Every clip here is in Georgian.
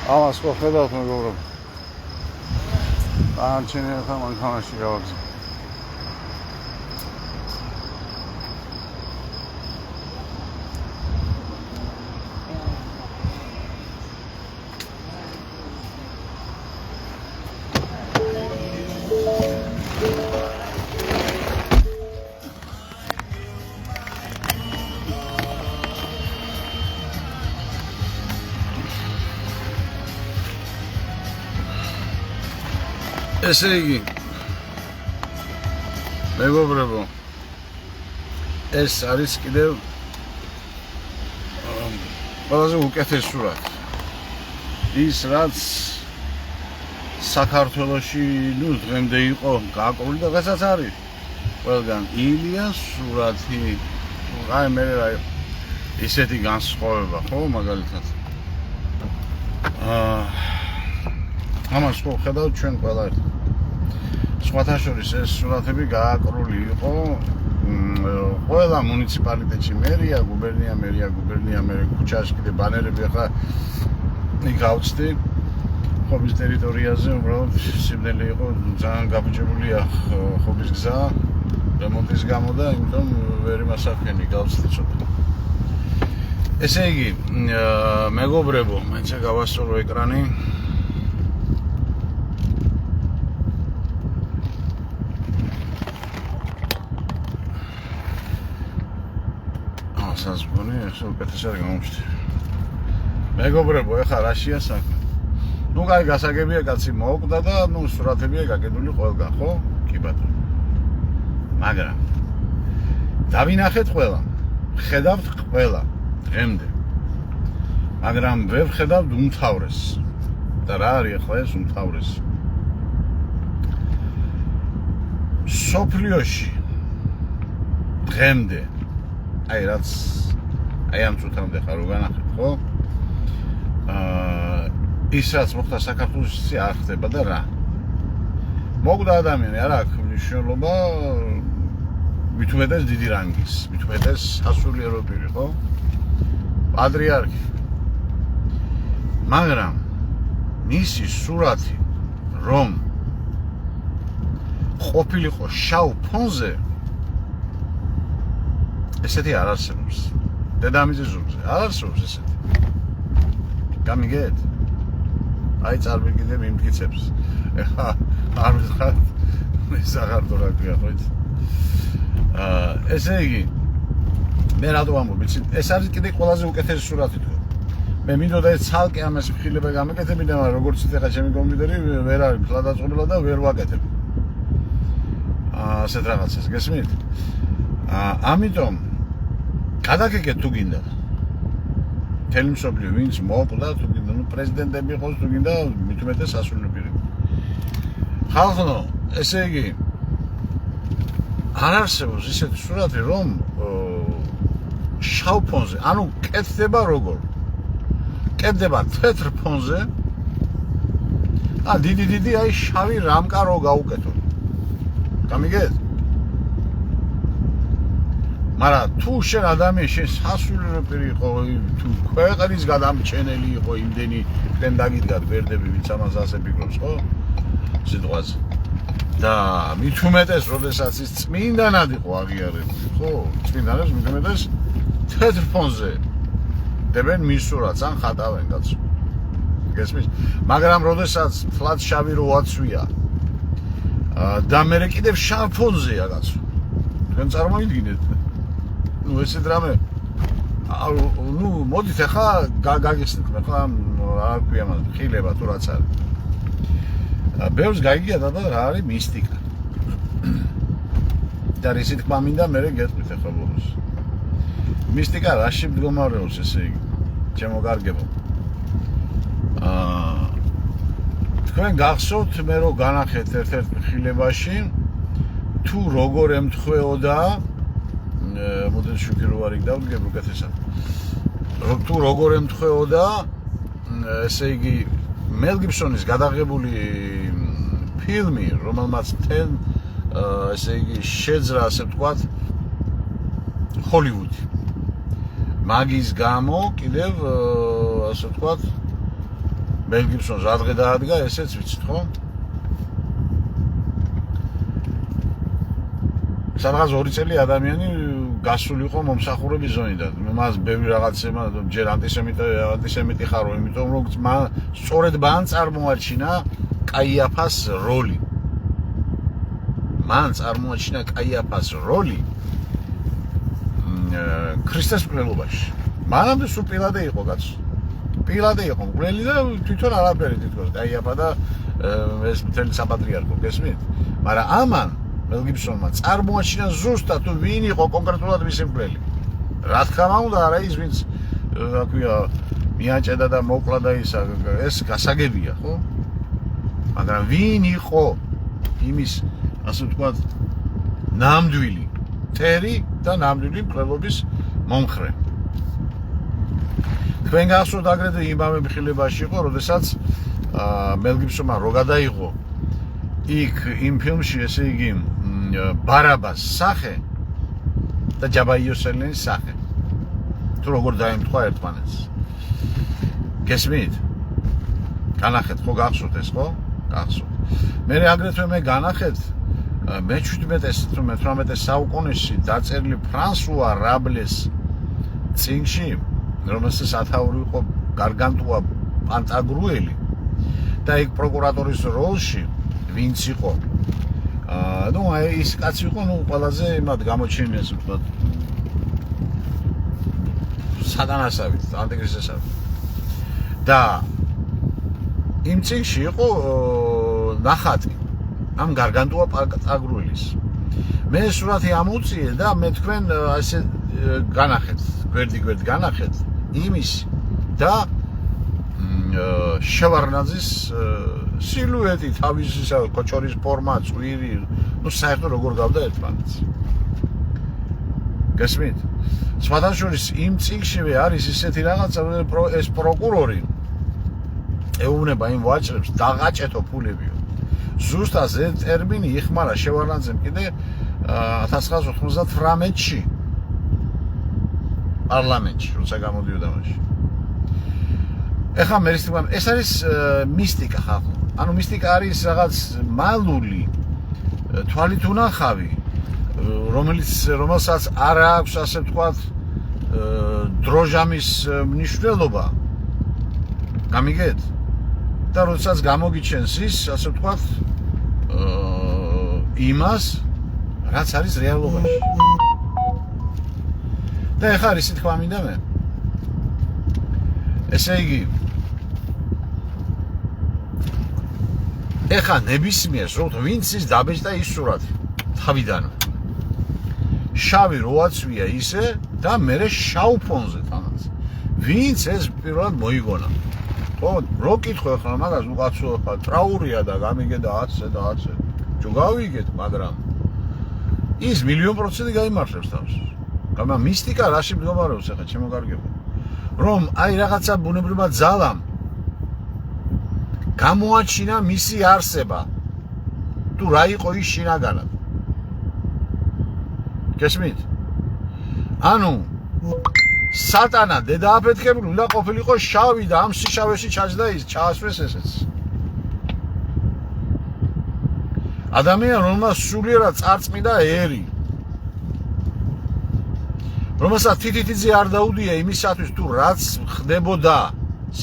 ამას ხო ხედავთ მეგობრებო. ანჩენერთა მანქანაში გავაგზავნე. ესე იგი მეგობრებო ეს არის კიდევ ყველაზე უკეთესი სურათი ის რაც საქართველოში ნუ დღემდე იყო გააკრული და დღესაც არის ყველგან ილიას სურათი აი მე რა ისეთი განსხვავება ხო მაგალითად ამას ხო ხედავთ ჩვენ ყველა ერთად სხვათა შორის ეს სურათები გააკრული იყო ყველა მუნიციპალიტეტში მერია, გუბერნია, ქუჩაში კიდე ბანერები ახლა იქ ავწდი ხობის ტერიტორიაზე უბრალოდ სიმდელე იყო ძალიან გაბიჭებულია ხობის გზა რემონტის გამო და იმიტომ ვერ იმასახენი გავწდი ცოტა ესე იგი მეგობრებო მაინც გავასწორო ეკრანი საზგონი ახლა უკეთეს არ გამომჩნდა. მეგობრებო, ეხლა რაშია საქმე? ნუ კაი გასაგებია კაცი მოკვდა და ნუ სურათებია გაკიდული ყველგან, ხო? კი ბატონო. მაგრამ დავინახეთ ყველა. ხედავთ ყველა დღემდე. მაგრამ ვერ ხედავთ უმთავრეს. და რა არის ახლა ეს უმთავრესი? სოფლიოში დღემდე აი რაც აი ამ წუთამდე ხარ უგანახეთ ხო? ის რაც მოხდა საქართველოში არ ხდება და რა? მოკვდა ადამიანი არა აქვს მნიშვნელობა მით უმეტეს დიდი რანგის, მით უმეტეს სასულიერო პირი ხო? პატრიარქი. მაგრამ მისი სურათი რომ ყოფილიყო შავ ფონზე ესეთი არ არსებობს. დედამიწის ზურგზე არ არსებობს ესეთი. გამიგეთ? აი წარმოგიდგენთ იმტკიცებს. ეხლა არ ვიხარ ეს აღარ რა ქვია ხო იცი? ესე იგი მე რატო ვამბობ იცი? ეს არის კიდე ყველაზე უკეთესი სურათი თქო. მე მინდოდა ეს ცალკე ამას ხილება გამეკეთებინა, მაგრამ როგორც იცი ხა ჩემი კომპიუტერი ვერ არის ფლადაწყობილა და ვერ ვაკეთებ. ასეთ რაღაცას გესმით? ამიტომ გადაგიგეთ თუ გინდა მთელი მსოფლიო ვინც მოკვდა თუ გინდა ნუ პრეზიდენტები იყოს თუ გინდა მით უმეტეს სასულიერო პირები ხალხო ესე იგი არ არსებობს ისეთი სურათი რომ შავ ფონზე ანუ კეთდება როგორ კეთდება თეთრ ფონზე დიდი აი შავი რამკა რო გაუკეთო გამიგეთ მაგრამ თუ შენ ადამიანი შენ სასულიერო პირი იყო თუ ქვეყნის გადამჩენელი იყო იმდენი თქვენ დაგიდგათ ვერდები ვინც ამას ასე ფიქრობს ხო სიტყვაზე და მით უმეტეს როდესაც ის წმინდანად იყო აღიარებული ხო წმინდანებს მით უმეტეს თეთრ ფონზე დებენ მის სურათს ან ხატავენ კაცო გესმის მაგრამ როდესაც თლად შავი რო აცვია და მე კიდევ შავ ფონზეა კაცო თქვენ წარმოიდგინეთ ну ესე დრამე ну მოდით ახლა გაგიხსნით მე ხა რა ქვია მას ხილება თუ რაც არის ბევრს გაიგია და რა არის მისტიკა და რისი თქმა მინდა მე გეტყვით ახლა ბოლოს მისტიკა რაში მდგომარეობს ესე იგი ჩემო კარგებო თქვენ გახსოვთ მე რო განახეთ ერთ-ერთ ხილებაში თუ როგორ ემთხვეოდა მოდელი შუქი რო არ იგდავდგებ უკეთესად თუ როგორ ემთხვეოდა ესე იგი მელ გიბსონის გადაღებული ფილმი რომელმაც მთელ ესე იგი შეძრა ასე ვთქვათ ჰოლივუდი მაგის გამო კიდევ ასე ვთქვათ მელ გიბსონს რა დღე დაადგა, ესეც ვიცით, ხო? სადღაც 2 წელი ადამიანი გასულიყო მომსახურების ზონიდან. მას ბევრი რაღაცება ჯერ ანტისემიტი ხარო, იმიტომ რომ სწორედ მან წარმოაჩინა კაიაფას როლი. მან წარმოაჩინა კაიაფას როლი ქრისტეს მკვლელობაში. მანამდე სულ პილადე იყო კაცო. პილადე იყო მკვლელი და თვითონ არაფერი თითქოს კაიაფა და ეს მთელი საპატრიარქო, გესმით? მაგრამ ამან მელ გიბსონმა წარმოაჩინა ზუსტად თუ ვინ იყო კონკრეტულად მისი მკვლელი. რა თქმა უნდა, არა ის ვინც რა ქვია მიაჭედა და მოკლა და ეს გასაგებია, ხო? მაგრამ ვინ იყო იმის ასე ვთქვათ ნამდვილი ტერი და ნამდვილი მკვლელობის მომხრე. თქვენ გახსოვთ აგრეთვე იმავე მხილებაში იყო, როდესაც მელ გიბსონმა რო გადაიღო იქ იმ ფილმში, ესე იგი ბარაბას სახე და ჯაბა იოსელენის სახე. თუ როგორ დაემთხვა ერთმანეთს. გესმით? განახეთ ხო გახსოვთ ეს, ხო? გახსოვთ. მე აგრეთვე მე განახეთ მე-17 საუკუნეში დაწერილი ფრანსუა რაბლეს წიგნში, რომელსაც ათაური იყო გარგანტუა პანტაგრუელი და იქ პროკურატორის როლში ვინც იყო ну ის კაცი იყო ну ყველაზე იმად გამოჩენილი ასე ვთქვათ სატანასავით, ანტიქრისტესავით და იმ წიგნში იყო ნახატი ამ გარგანტუა პანტაგრუელის. მე სურათი ამოუწიე და მე თქვენ ასე განახეთ, გვერდ განახეთ იმის და შევარნაძის სილუეტი, თავისი კოჭორის ფორმა, წვირი, ну საერთოდ როგორ გავდა ერთმანეთს. გესმით? სხვადასხვა იმ წიგნშივე არის ისეთი რაღაცა, ეს პროკურორი ეუბნება იმ ვაჭრებს დაღაჭეთო ფულებიო. ზუსტად ეს ტერმინი იხმარა შევარნაძემ კიდე 1998-ში პარლამენტში, როცა გამოდიოდა მაშინ. ეხლა მე ეს არის მისტიკა ხალხო. ანუ მისტიკა არის რაღაც მალული თვალით უნახავი, რომელსაც არ აქვს ასე ვთქვათ დროჟამის მნიშვნელობა. გამიგეთ? და როდესაც გამოგიჩენს ის, ასე ვთქვათ, იმას, რაც არის რეალობაში. და ეხლა ისე თქვა მინდა მე. ესე იგი ეხლა ნებისმიერს რომ ვინც ის დაბეჭდა ის სურათი თავიდან. შავი რო აცვია ისე და მერე შავ ფონზე თანაც. ვინც ეს პირველად მოიგონა. ხო, რო კითხო ახლა მაგას უკაცო ახლა ტრაურია და გამიგე და ასე და ასე. ჯო გავიგეთ, მაგრამ ის 1,000,000% გაიმართლებს თავს. გამა მისტიკა რაში მდგომარეობს ახლა ჩემო კარგებო. რომ აი რაღაცა ბუნებრივად ძალამ გამოაჩინა მისი არსება. თუ რა იყო ის შინაგანად. გესმით? ანუ სატანა დედააფეთქებული უნდა ყოფილიყო შავი და ამ სიშავეში ჩაჯდა ის ჩაასვეს ესეც. ადამიანი რომელსაც სულიერად წარწმიდა ერი. რომელსაც თითითიძე არ დაუდია იმისათვის თუ რაც ხდებოდა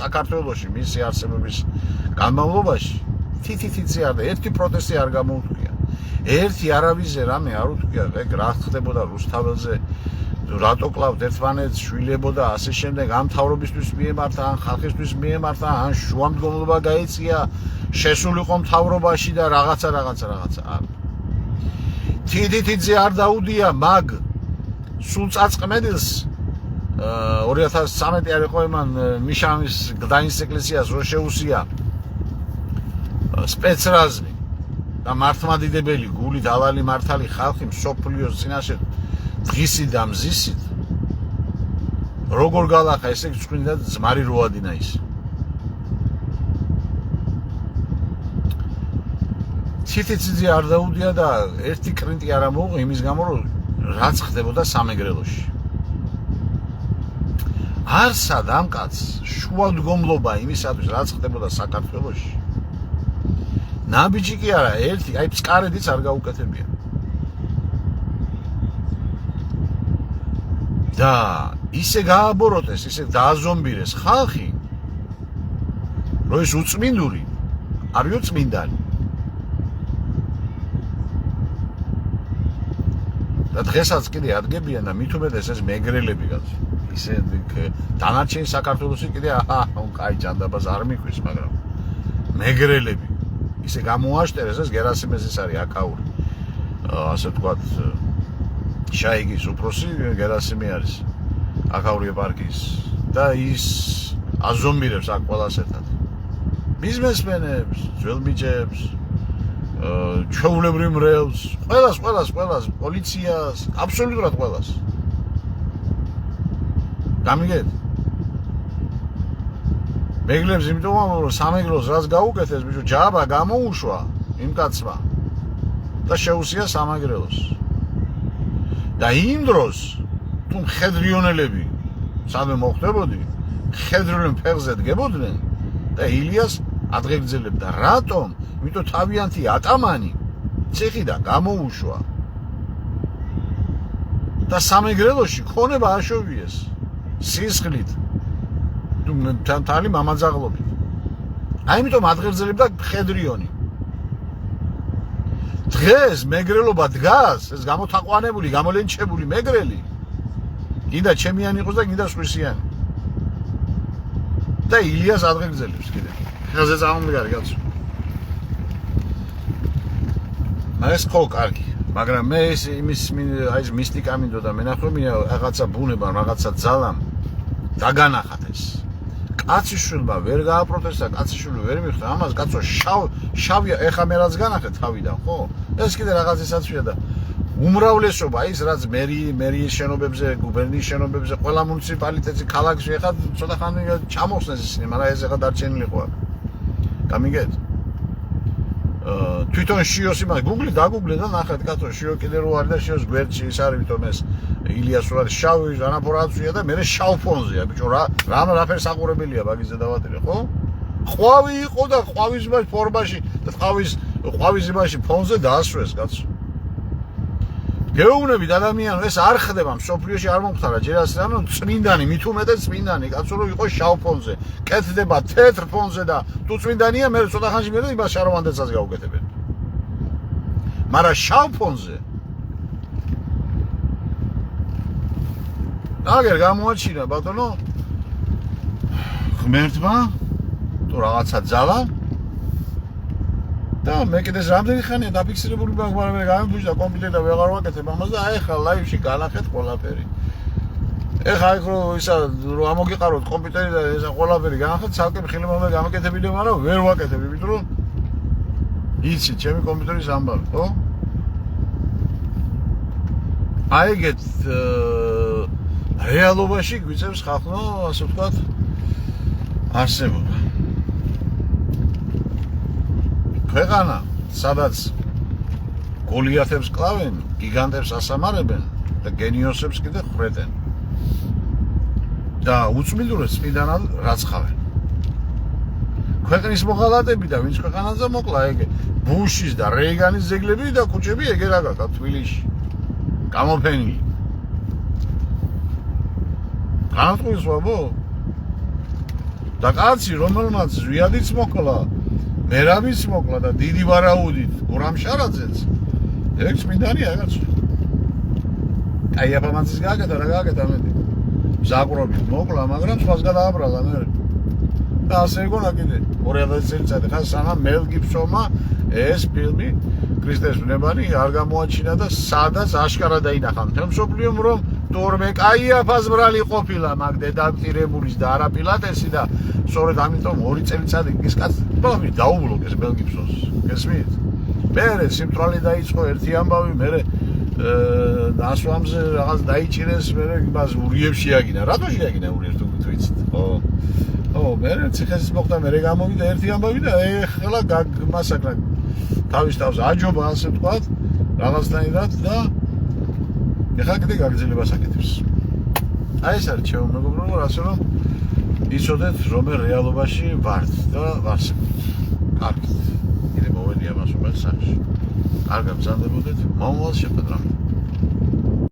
საქართველოში მისი არსებობის განმავლობაში, თითითიძე არ და ერთი პროტესტი არ გამოუწვია. ერთი არავიზე რამე არ უთქვია, ეგ რა ხდებოდა რუსთაველზე, რატო კლავთ ერთმანეთს, შვილებოდა, ასე შემდეგ, ამ მთავრობისთვის მიემართა, ან ხალხისთვის მიემართა, ან შუამდგომლობა გაეწია, შესულიყო მთავრობაში და რაღაცა. თითითიძე არ დაუდია მაგ სულ წაწყმედილს 2013 არ იყო იმან მიშამის გდანის ეკლესიას რო შეუსია სპეცრაზმი და მართლმადიდებელი გულით ალალი მართალი ხალხი მსოფლიოს წინაშე დღისით და მზისით როგორ გალახა ესე გწყვინდა ძმარი როადინა ის. თითითიძე არ დაუდია და ერთი კრინტი არ ამოუღო იმის გამო რომ რაც ხდებოდა სამეგრელოში. არსად ამ კაცს შუადგომლობა იმისათვის რაც ხდებოდა საქართველოში ნაბიჯი კი არა ერთი აი ფსკარედიც არ გაუკეთებია და ისე გააბოროტეს ისე დააზომბირეს ხალხი რომ ეს უწმინდური არიო წმინდანი და დღესაც კიდე ადგებიან და მით უმეტეს ეს მეგრელები კაცო ისე დანარჩენი საქართველოსი კიდე კაი ჯანდაბას არ მიქვის მაგრამ მეგრელები ისე გამოაშტერეს ეს გერასიმეს არის აკაური ასე ვთქვათ შაიგის უფროსი გერასიმე არის აკაური ეპარქიის და ის აზომბირებს აქ ყველას ერთად ბიზნესმენებს ძველბიჯებს ჩვეულებრივ მრევლს ყველას პოლიციას აბსოლუტურად ყველას გამიგეთ მეგრელებს იმიტომ რომ სამეგრელოს რაც გაუკეთეს ბიჭო ჯაბა გამოუშვა იმ კაცმა და შეუსია სამეგრელოს და იმ დროს თუ მხედრიონელები სადმე მოხდებოდი მხედრიონ ფეხზე დგებოდნენ და ილიას ადგეგრძელებდა რატომ იმიტომ თავიანთი ატამანი ციხიდან გამოუშვა და სამეგრელოში ქონება აშოვიეს სისხლით თუ თალი მამაძაღლობით აი იმიტომ ადგეგრძელებდა მხედრიონი დღეს მეგრელობა დგას ეს გამოთაყვანებული გამოლენჩებული მეგრელი გინდა ჩემიანი იყოს და გინდა სხვისიანი და ილიას ადგეგრძელებს კიდე ხაზე წამომდგარი კაცო ეს ხო კარგი მაგრამ მე ეს იმის აი ეს მისტიკა მინდოდა მენახმია რაღაცა ბუნება რაღაცა ძალამ დაგანახათ ეს კაციშვილმა ვერ გააპროტესტა კაციშვილი ვერ მიხვდა ამას კაცო შავია ეხა მე რაც განახეთ თავიდან ხო ეს კიდე რაღაცისაცვია და უმრავლესობა ის რაც მერიის შენობებზე გუბერნიის შენობებზე ყველა მუნიციპალიტეტში ქალაქში ეხა ცოტა ხანი ჩამოხსნეს ისინი მაგრამ ეს ეხა დარჩენილი ხო აქ გამიგეთ თვითონ შიოსი მაგ დაგუგლე და ნახეთ კაცო შიო კიდე რო არის და შიოს გვერდში ის არის თვითონ ეს ილიას რო არის შავი ანაფორაცია და მე შავ ფონზეა ბიჭო რაფერ საყურებელია მაგიზე დავატირე ხო ყვავი იყო და ყვავის ფორმაში და ყვავის იმაში ფონზე დაასვეს კაცო გეუბნებით ადამიანო ეს არ ხდება მსოფლიოში არ მომხდარა ჯერ ასე ანუ წმინდანი მით უმეტეს წმინდანი კაცო რო იყო შავ ფონზე კეთდება თეთრ ფონზე და თუ წმინდანია მე ცოტა ხანში მე იმას შაროვანდეცას გაუკეთებენ მაგრამ შავ ფონზე აგერ გამოაჩინა ბატონო ღმერთმა თუ რაღაცა ძალა და მე კიდეს რამდენი ხანია დაფიქსირებული მაგრამ მე გამიფუჭდა კომპიუტერი და ვეღარ ვაკეთებ ამას და აი ხა ლაივში განახეთ ყველაფერი ეხა იქ რო ისა რომ ამოგიყაროთ კომპიუტერი და ესა ყველაფერი განახეთ ცალკე ხილმომე გამაკეთებინე მაგრამ ვერ ვაკეთებ იმიტომ რომ იცი ჩემი კომპიუტერის ამბავი ხო აი ეგეთ რეალობაში გვიწევს ხალხო ასე ვთქვათ არსებობა ქვეყანა სადაც გოლიათებს კლავენ გიგანტებს ასამარებენ და გენიოსებს კიდე ხრეტენ და უწმინდურეს წმინდანად რაცხავენ ქვეყნის მოღალატები და ვინც ქვეყანაზე მოკლა ეგ ბუშის და რეიგანის ზეგლები და ქუჩები ეგ რა გაქვს თბილისში გამოფენილი განათხოვის ვაბო და კაცი რომელმაც ზვიადიც მოკლა მერაბიც მოკლა და დიდი ვარაუდით გურამ შარაძეც ეგ წმინდანია კაცო აი აბამანცის გააკეთა რა გააკეთა მე ზაყრობით მოკლა მაგრამ სხვას გადააბრალა მე და ასე გონა კიდე 2000 წელიწადი ხან სანამ მელ გიბსონმა ეს ფილმი ქრისტეს ბუნებანი არ გამოაჩინა და სადაც აშკარა დაინახა მთელ მსოფლიომ რომ თორმე კაია ფაზბრალი ყოფილა მაგ დედამტირებულის და არა პილატესი და სწორედ ამიტომ 2 წელიწადი ის კაცი დაუბლოკეს მელ გიბსონს გესმით მე სიმთვრალე დაიწყო ერთი ამბავი მე დასვამზე რაღაც დაიჭირეს მე იმას ურიებში აგინა რატო შეაგინა ურიებს თუ ვიცით ხო მე ციხეს მოხდა მე გამოვიდა ერთი ამბავი და ეხლა მასაკრა თავის თავს აჯობა ასე ვთქვათ რაღაცნაირად და ეხლა კიდე გაგრძელებას აკეთებს აი ეს არის ჩემო მეგობრებო, ასე რომ იცოდეთ რომ რეალობაში ვართ და ვარსებთ. კარგით. კიდე მოვედი ამას უმეტეს სახში. კარგად ბრძანდებოდეთ, მომავალ შეხვედრამდე.